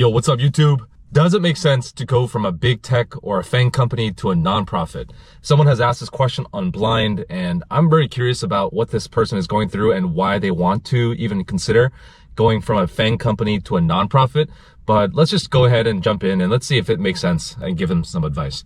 Yo, what's up YouTube? Does it make sense to go from a big tech or a FAANG company to a nonprofit? Someone has asked this question on Blind, and I'm very curious about what this person is going through and why they want to even consider going from a FAANG company to a nonprofit. But let's just go ahead and jump in and let's see if it makes sense and give them some advice.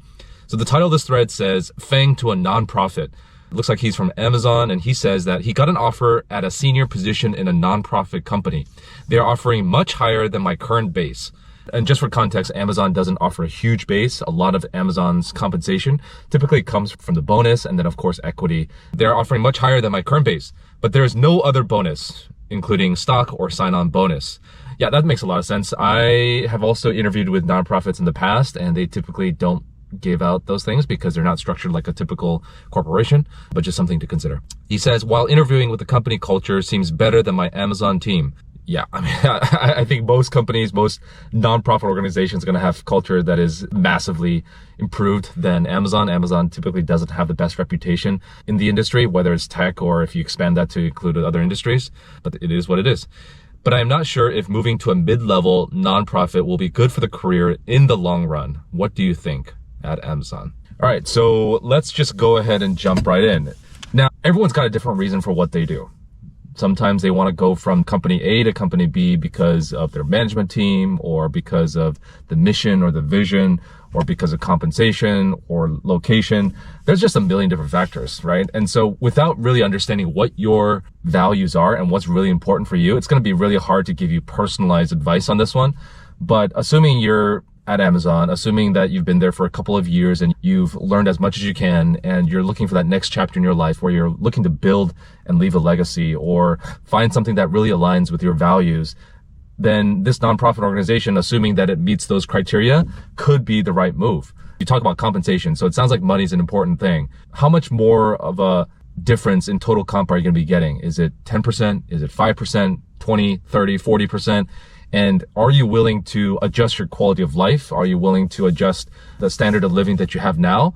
So the title of this thread says, FAANG to a nonprofit. It looks like he's from Amazon, and he says that he got an offer at a senior position in a nonprofit company. They're offering much higher than my current base. And just for context, Amazon doesn't offer a huge base. A lot of Amazon's compensation typically comes from the bonus and then of course equity. They're offering much higher than my current base, but there's no other bonus, including stock or sign-on bonus. Yeah, that makes a lot of sense. I have also interviewed with nonprofits in the past, and they typically don't give out those things because they're not structured like a typical corporation, but just something to consider. He says, while interviewing with the company culture seems better than my Amazon team. Yeah, I mean, I think most companies, most nonprofit organizations are going to have culture that is massively improved than Amazon. Amazon typically doesn't have the best reputation in the industry, whether it's tech or if you expand that to include other industries, but it is what it is. But I'm not sure if moving to a mid-level nonprofit will be good for the career in the long run. What do you think at Amazon? All right, so let's just go ahead and jump right in. Now, everyone's got a different reason for what they do. Sometimes they want to go from company A to company B because of their management team, or because of the mission or the vision, or because of compensation or location. There's just a million different factors, right? And so without really understanding what your values are and what's really important for you, it's going to be really hard to give you personalized advice on this one. But assuming you're at Amazon, assuming that you've been there for a couple of years and you've learned as much as you can, and you're looking for that next chapter in your life where you're looking to build and leave a legacy or find something that really aligns with your values, then this nonprofit organization, assuming that it meets those criteria, could be the right move. You talk about compensation, so it sounds like money is an important thing. How much more of a difference in total comp are you going to be getting? Is it 10%? Is it 5%, 20, 30, 40%? And are you willing to adjust your quality of life? Are you willing to adjust the standard of living that you have now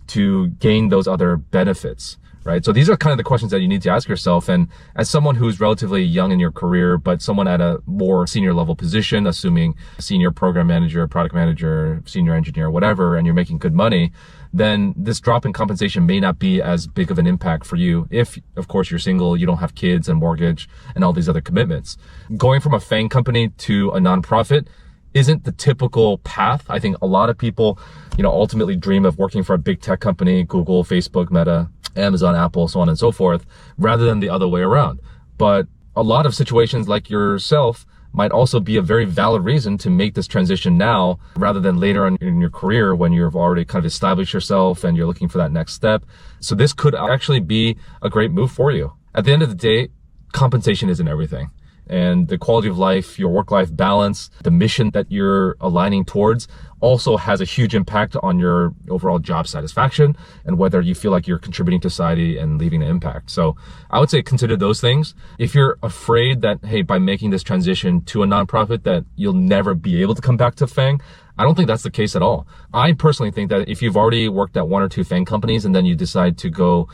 to gain those other benefits, right? So these are kind of the questions that you need to ask yourself. And as someone who's relatively young in your career, but someone at a more senior level position, assuming senior program manager, product manager, senior engineer, whatever, and you're making good money, then this drop in compensation may not be as big of an impact for you if, of course, you're single, you don't have kids and mortgage and all these other commitments. Going from a FAANG company to a nonprofit isn't the typical path. I think a lot of people, ultimately dream of working for a big tech company, Google, Facebook, Meta, Amazon, Apple, so on and so forth, rather than the other way around. But a lot of situations like yourself might also be a very valid reason to make this transition now rather than later on in your career when you've already kind of established yourself and you're looking for that next step. So this could actually be a great move for you. At the end of the day, compensation isn't everything. And the quality of life, your work-life balance, the mission that you're aligning towards also has a huge impact on your overall job satisfaction and whether you feel like you're contributing to society and leaving an impact. So I would say consider those things. If you're afraid that, hey, by making this transition to a nonprofit that you'll never be able to come back to FAANG, I don't think that's the case at all. I personally think that if you've already worked at one or two FAANG companies and then you decide to go,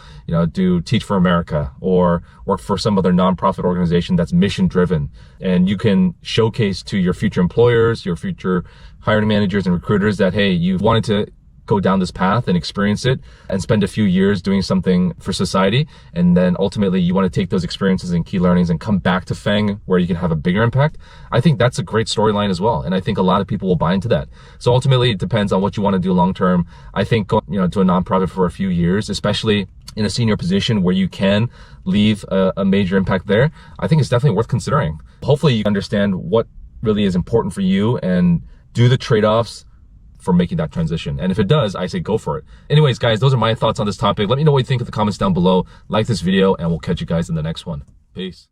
do Teach for America or work for some other nonprofit organization that's mission driven, and you can showcase to your future employers, your future hiring managers and recruiters that, hey, you've wanted to go down this path and experience it and spend a few years doing something for society. And then ultimately you want to take those experiences and key learnings and come back to FAANG where you can have a bigger impact. I think that's a great storyline as well. And I think a lot of people will buy into that. So ultimately it depends on what you want to do long term. I think going, to a nonprofit for a few years, especially in a senior position where you can leave a major impact there, I think it's definitely worth considering. Hopefully you understand what really is important for you and do the trade-offs for making that transition. And if it does, I say go for it. Anyways, guys, those are my thoughts on this topic. Let me know what you think in the comments down below. Like this video, and we'll catch you guys in the next one. Peace.